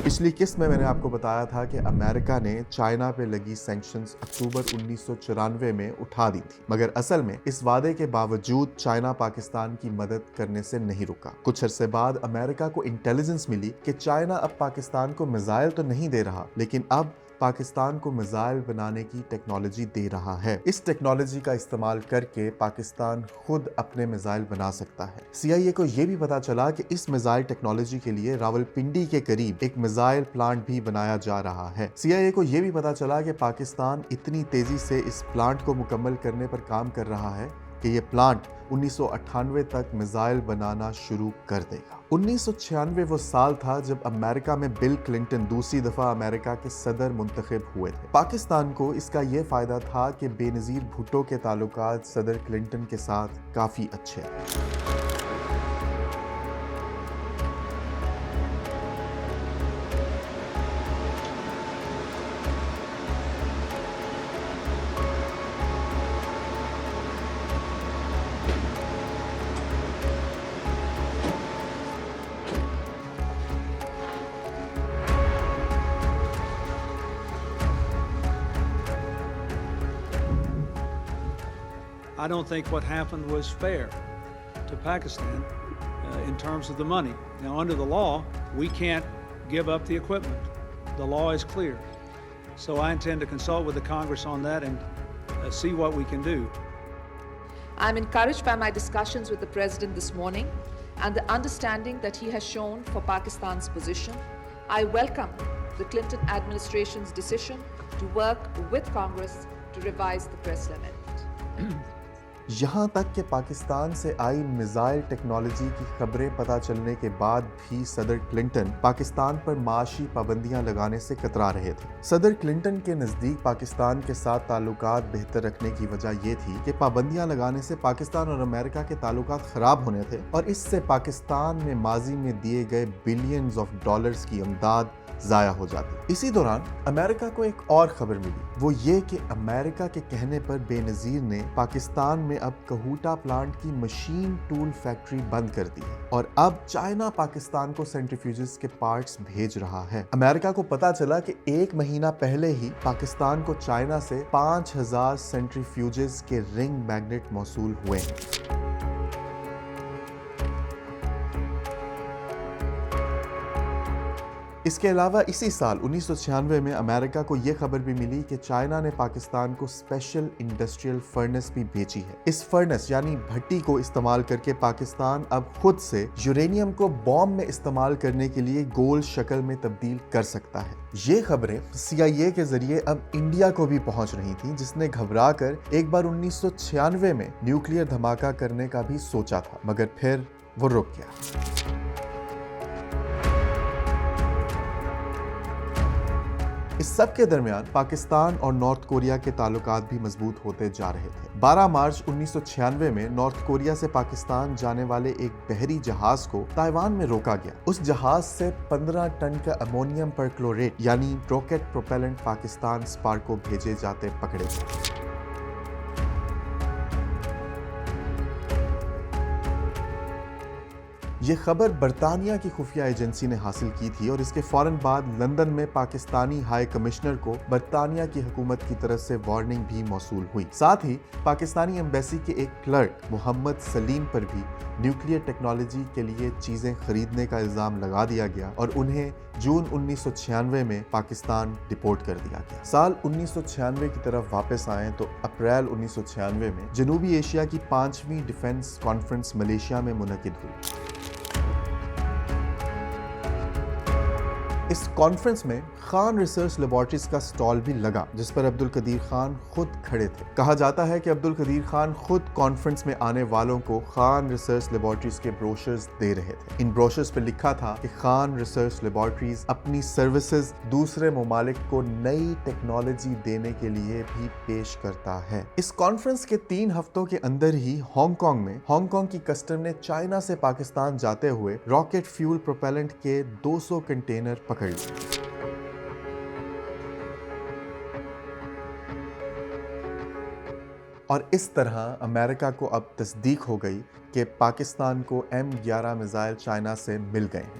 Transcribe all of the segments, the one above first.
پچھلی قسط میں نے آپ کو بتایا تھا کہ امریکہ نے چائنا پہ لگی سینکشنز اکتوبر 1994 میں اٹھا دی تھی، مگر اصل میں اس وعدے کے باوجود چائنا پاکستان کی مدد کرنے سے نہیں رکا۔ کچھ عرصے بعد امریکہ کو انٹیلیجنس ملی کہ چائنا اب پاکستان کو میزائل تو نہیں دے رہا، لیکن اب پاکستان کو میزائل بنانے کی ٹیکنالوجی دے رہا ہے۔ اس ٹیکنالوجی کا استعمال کر کے پاکستان خود اپنے میزائل بنا سکتا ہے۔ سی آئی اے کو یہ بھی پتا چلا کہ اس میزائل ٹیکنالوجی کے لیے راولپنڈی کے قریب ایک میزائل پلانٹ بھی بنایا جا رہا ہے۔ سی آئی اے کو یہ بھی پتا چلا کہ پاکستان اتنی تیزی سے اس پلانٹ کو مکمل کرنے پر کام کر رہا ہے کہ یہ پلانٹ 1998 تک میزائل بنانا شروع کر دے گا۔ 1996 وہ سال تھا جب امریکہ میں بل کلنٹن دوسری دفعہ امریکہ کے صدر منتخب ہوئے تھے۔ پاکستان کو اس کا یہ فائدہ تھا کہ بے نظیر بھٹو کے تعلقات صدر کلنٹن کے ساتھ کافی اچھے ہیں۔ I don't think what happened was fair to Pakistan in terms of the money. Now, under the law, we can't give up the equipment. The law is clear. So I intend to consult with the Congress on that and see what we can do. I'm encouraged by my discussions with the President this morning and the understanding that he has shown for Pakistan's position. I welcome the Clinton administration's decision to work with Congress to revise the press limit. یہاں تک کہ پاکستان سے آئی missile technology کی خبریں پتہ چلنے کے بعد بھی صدر کلنٹن پاکستان پر معاشی پابندیاں لگانے سے کترا رہے تھے۔ صدر کلنٹن کے نزدیک پاکستان کے ساتھ تعلقات بہتر رکھنے کی وجہ یہ تھی کہ پابندیاں لگانے سے پاکستان اور امریکہ کے تعلقات خراب ہونے تھے اور اس سے پاکستان میں ماضی میں دیے گئے بلینز آف ڈالرز کی امداد ضائع ہو جاتی۔ اسی دوران امریکہ کو ایک اور خبر ملی، وہ یہ کہ امریکہ کے کہنے پر بے نظیر نے پاکستان میں اب کہوٹا پلانٹ کی مشین ٹول فیکٹری بند کر دی ہے اور اب چائنا پاکستان کو سینٹریفیوجز کے پارٹس بھیج رہا ہے۔ امریکہ کو پتا چلا کہ ایک مہینہ پہلے ہی پاکستان کو چائنا سے 5000 سینٹریفیوجز کے رنگ میگنیٹ موصول ہوئے ہیں۔ اس کے علاوہ اسی سال 1996 میں امریکہ کو یہ خبر بھی ملی کہ چائنا نے پاکستان کو اسپیشل انڈسٹریل فرنس بھی بھیجی ہے۔ اس فرنس یعنی بھٹی کو استعمال کر کے پاکستان اب خود سے یورینیم کو بوم میں استعمال کرنے کے لیے گول شکل میں تبدیل کر سکتا ہے۔ یہ خبریں سی آئی اے کے ذریعے اب انڈیا کو بھی پہنچ رہی تھیں، جس نے گھبرا کر ایک بار 1996 میں نیوکلیئر دھماکہ کرنے کا بھی سوچا تھا، مگر پھر وہ رک گیا۔ اس سب کے درمیان پاکستان اور نارتھ کوریا کے تعلقات بھی مضبوط ہوتے جا رہے تھے۔ 12 مارچ 1996 میں نارتھ کوریا سے پاکستان جانے والے ایک بحری جہاز کو تائیوان میں روکا گیا۔ اس جہاز سے 15 ٹن کا امونیم پرکلوریٹ یعنی راکٹ پروپیلنٹ پاکستان اسپارکو بھیجے جاتے پکڑے گئے۔ یہ خبر برطانیہ کی خفیہ ایجنسی نے حاصل کی تھی اور اس کے فوراً بعد لندن میں پاکستانی ہائی کمشنر کو برطانیہ کی حکومت کی طرف سے وارننگ بھی موصول ہوئی۔ ساتھ ہی پاکستانی ایمبیسی کے ایک کلرک محمد سلیم پر بھی نیوکلیئر ٹیکنالوجی کے لیے چیزیں خریدنے کا الزام لگا دیا گیا اور انہیں جون 1996 میں پاکستان ڈپورٹ کر دیا گیا۔ سال 1996 کی طرف واپس آئیں تو اپریل 1996 میں جنوبی ایشیا کی 5ویں ڈیفنس کانفرنس ملیشیا میں منعقد ہوئی۔ اس کانفرنس میں خان ریسرچ لیبارٹریز کا سٹال بھی لگا، جس پر عبدالقدیر خان خود کھڑے تھے۔ کہا جاتا ہے کہ عبدالقدیر خان خود کانفرنس میں آنے والوں کو خان ریسرچ لیبارٹریز کے بروشرز دے رہے تھے۔ ان بروشرز پر لکھا تھا کہ خان ریسرچ لیبارٹریز اپنی سروسز دوسرے ممالک کو نئی ٹیکنالوجی دینے کے لیے بھی پیش کرتا ہے۔ اس کانفرنس کے 3 ہفتوں کے اندر ہی ہانگ کانگ کی کسٹم نے چائنا سے پاکستان جاتے ہوئے راکٹ فیول پروپیلنٹ کے 200 کنٹینر پکڑ لیے۔ اور اس طرح امریکہ کو اب تصدیق ہو گئی کہ پاکستان کو M11 میزائل چائنا سے مل گئے ہیں۔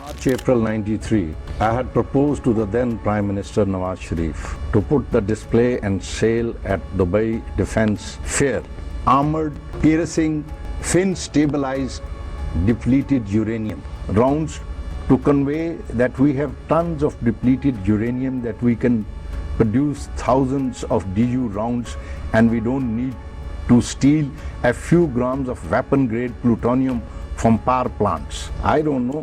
March, April 93, I had proposed to the then Prime Minister Nawaz Sharif to put the display and sale at Dubai Defence Fair armored, piercing, fin-stabilized, depleted uranium rounds to convey that we have tons of depleted uranium, that we can produce thousands of DU rounds and we don't need to steal a few grams of weapon-grade plutonium from power plants. I don't know,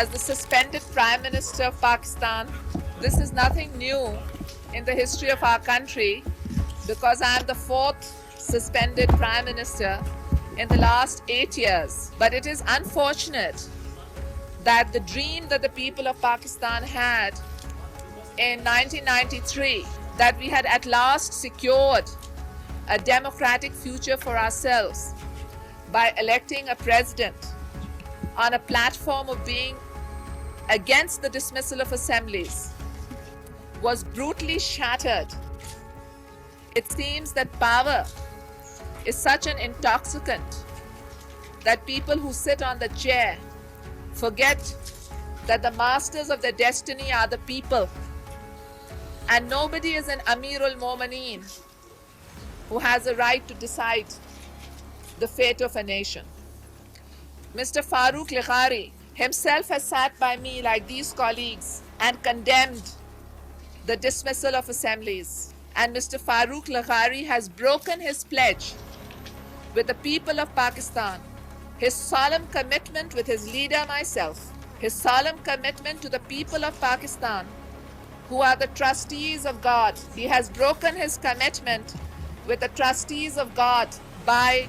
As the suspended Prime Minister of Pakistan, this is nothing new in the history of our country, because I am the 4th suspended Prime Minister in the last 8 years. But it is unfortunate that the dream that the people of Pakistan had in 1993, that we had at last secured a democratic future for ourselves by electing a president on a platform of being against the dismissal of assemblies, was brutally shattered. It seems that power is such an intoxicant that people who sit on the chair forget that the masters of their destiny are the people, And nobody is an Amir al-Momineen who has a right to decide the fate of a nation. Mr. Farooq Lighari himself has sat by me like these colleagues and condemned the dismissal of assemblies. And Mr. Farooq Lighari has broken his pledge with the people of Pakistan, his solemn commitment with his leader myself, his solemn commitment to the people of Pakistan, who are the trustees of God. He has broken his commitment with the trustees of God by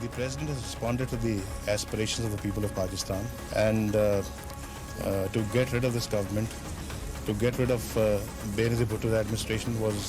The president has responded to the aspirations of the people of Pakistan, and to get rid of this government, to get rid of Benazir Bhutto's administration was